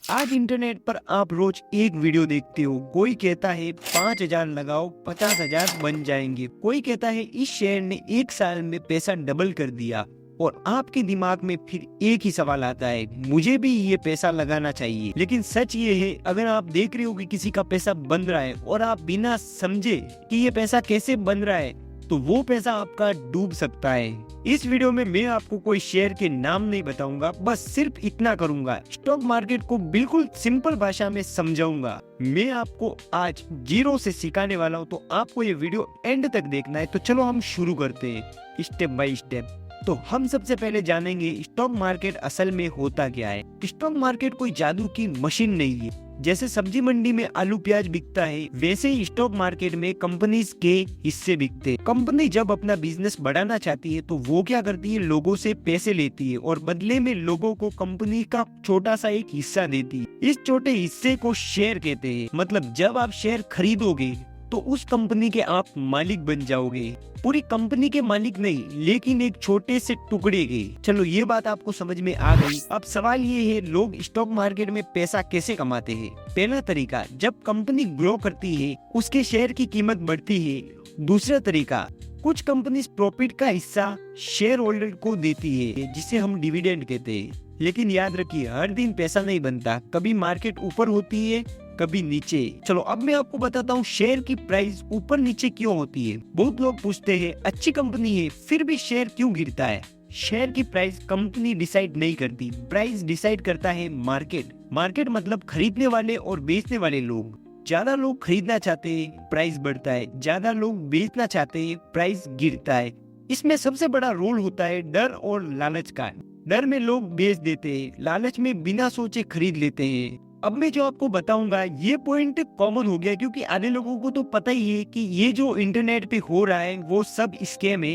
आज इंटरनेट पर आप रोज एक वीडियो देखते हो। कोई कहता है 5,000 लगाओ 50,000 बन जाएंगे। कोई कहता है इस शेयर ने 1 साल में पैसा डबल कर दिया। और आपके दिमाग में फिर एक ही सवाल आता है, मुझे भी ये पैसा लगाना चाहिए। लेकिन सच ये है, अगर आप देख रहे हो कि किसी का पैसा बन रहा है और आप बिना समझे कि ये पैसा कैसे बन रहा है, तो वो पैसा आपका डूब सकता है। इस वीडियो में मैं आपको कोई शेयर के नाम नहीं बताऊंगा, बस सिर्फ इतना करूंगा, स्टॉक मार्केट को बिल्कुल सिंपल भाषा में समझाऊंगा। मैं आपको आज जीरो से सिखाने वाला हूं, तो आपको ये वीडियो एंड तक देखना है। तो चलो हम शुरू करते हैं स्टेप बाय स्टेप। तो हम सबसे पहले जानेंगे स्टॉक मार्केट असल में होता क्या है। स्टॉक मार्केट कोई जादू की मशीन नहीं है। जैसे सब्जी मंडी में आलू प्याज बिकता है, वैसे ही स्टॉक मार्केट में कंपनीज के हिस्से बिकते हैं। कंपनी जब अपना बिजनेस बढ़ाना चाहती है तो वो क्या करती है, लोगों से पैसे लेती है और बदले में लोगों को कंपनी का छोटा सा एक हिस्सा देती है। इस छोटे हिस्से को शेयर कहते हैं। मतलब जब आप शेयर खरीदोगे तो उस कंपनी के आप मालिक बन जाओगे। पूरी कंपनी के मालिक नहीं, लेकिन एक छोटे से टुकड़े के। चलो ये बात आपको समझ में आ गई। अब सवाल ये है, लोग स्टॉक मार्केट में पैसा कैसे कमाते हैं। पहला तरीका, जब कंपनी ग्रो करती है उसके शेयर की कीमत बढ़ती है। दूसरा तरीका, कुछ कंपनी प्रॉफिट का हिस्सा शेयर होल्डर को देती है, जिसे हम डिविडेंड कहते हैं। लेकिन याद रखिए, हर दिन पैसा नहीं बनता। कभी मार्केट ऊपर होती है, कभी नीचे। चलो अब मैं आपको बताता हूँ शेयर की प्राइस ऊपर नीचे क्यों होती है। बहुत लोग पूछते हैं, अच्छी कंपनी है फिर भी शेयर क्यों गिरता है। शेयर की प्राइस कंपनी डिसाइड नहीं करती, प्राइस डिसाइड करता है मार्केट। मार्केट मतलब खरीदने वाले और बेचने वाले लोग। ज्यादा लोग खरीदना चाहते हैं, प्राइस बढ़ता है। ज्यादा लोग बेचना चाहते हैं, प्राइस गिरता है। इसमें सबसे बड़ा रोल होता है डर और लालच का। डर में लोग बेच देते हैं, लालच में बिना सोचे खरीद लेते हैं। अब मैं जो आपको बताऊंगा ये पॉइंट कॉमन हो गया, क्योंकि आधे लोगों को तो पता ही है कि ये जो इंटरनेट पे हो रहा है वो सब स्कैम है।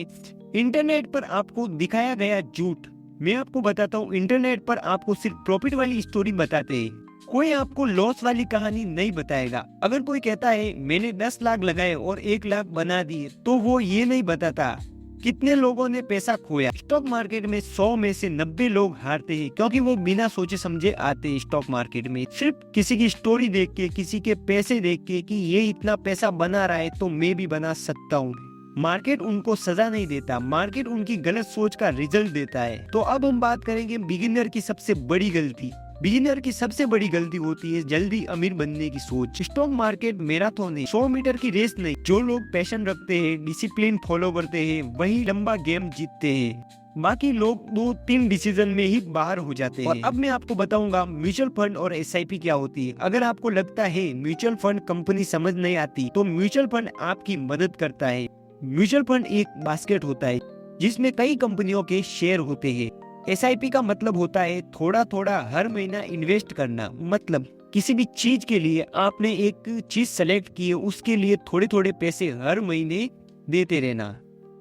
इंटरनेट पर आपको दिखाया गया झूठ। मैं आपको बताता हूँ, इंटरनेट पर आपको सिर्फ प्रॉफिट वाली स्टोरी बताते हैं, कोई आपको लॉस वाली कहानी नहीं बताएगा। अगर कोई कहता है मैंने 10 लाख लगाए और 1 लाख बना दिए, तो वो ये नहीं बताता कितने लोगों ने पैसा खोया। स्टॉक मार्केट में 100 में से 90 लोग हारते हैं, क्योंकि वो बिना सोचे समझे आते हैं स्टॉक मार्केट में। सिर्फ किसी की स्टोरी देख के, किसी के पैसे देख के कि ये इतना पैसा बना रहा है तो मैं भी बना सकता हूँ। मार्केट उनको सजा नहीं देता, मार्केट उनकी गलत सोच का रिजल्ट देता है। तो अब हम बात करेंगे बिगिनर की सबसे बड़ी गलती। बिगिनर की सबसे बड़ी गलती होती है जल्दी अमीर बनने की सोच। स्टॉक मार्केट मैराथन है, 100 मीटर की रेस नहीं। जो लोग पैशन रखते हैं, डिसिप्लिन फॉलो करते हैं, वही लंबा गेम जीतते हैं। बाकी लोग 2-3 डिसीजन में ही बाहर हो जाते हैं। और अब मैं आपको बताऊंगा म्यूचुअल फंड और एसआईपी क्या होती है। अगर आपको लगता है म्यूचुअल फंड कंपनी समझ नहीं आती, तो म्यूचुअल फंड आपकी मदद करता है। म्यूचुअल फंड एक बास्केट होता है जिसमें कई कंपनियों के शेयर होते हैं। एसआईपी का मतलब होता है थोड़ा थोड़ा हर महीना इन्वेस्ट करना। मतलब किसी भी चीज के लिए आपने एक चीज सेलेक्ट की है, उसके लिए थोड़े थोड़े पैसे हर महीने देते रहना।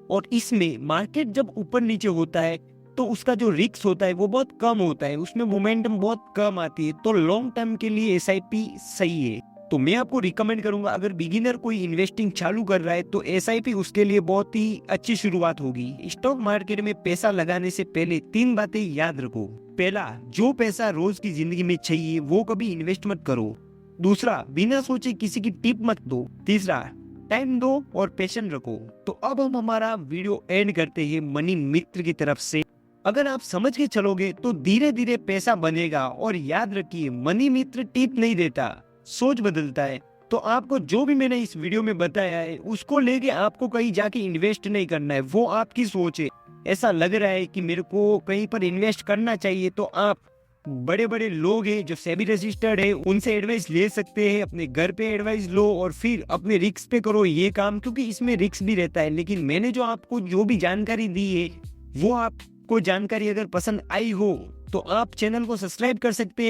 और इसमें मार्केट जब ऊपर नीचे होता है तो उसका जो रिस्क होता है वो बहुत कम होता है, उसमें मोमेंटम बहुत कम आती है। तो लॉन्ग टर्म के लिए एसआईपी सही है। तो मैं आपको रिकमेंड करूंगा, अगर बिगिनर कोई इन्वेस्टिंग चालू कर रहा है तो एसआईपी उसके लिए बहुत ही अच्छी शुरुआत होगी। स्टॉक मार्केट में पैसा लगाने से पहले 3 बातें याद रखो। पहला, जो पैसा रोज की जिंदगी में चाहिए वो कभी इन्वेस्ट मत करो। दूसरा, बिना सोचे किसी की टिप मत दो। तीसरा, टाइम दो और पेशेंस रखो। तो अब हम हमारा वीडियो एंड करते हैं मनी मित्र की तरफ से। अगर आप समझ के चलोगे तो धीरे धीरे पैसा बनेगा। और याद रखिए, मनी मित्र टिप नहीं देता, सोच बदलता है। तो आपको जो भी मैंने इस वीडियो में बताया है उसको लेके आपको कहीं जाके इन्वेस्ट नहीं करना है, वो आपकी सोच है। ऐसा लग रहा है कि मेरे को कहीं पर इन्वेस्ट करना चाहिए, तो आप बड़े बड़े लोग हैं जो सेबी रजिस्टर्ड है, उनसे एडवाइस ले सकते हैं। अपने घर पे एडवाइस लो और फिर अपने रिस्क पे करो ये काम, क्योंकि इसमें रिस्क भी रहता है। लेकिन मैंने जो आपको जो भी जानकारी दी है, वो आपको जानकारी अगर पसंद आई हो तो आप चैनल को सब्सक्राइब कर सकते हैं।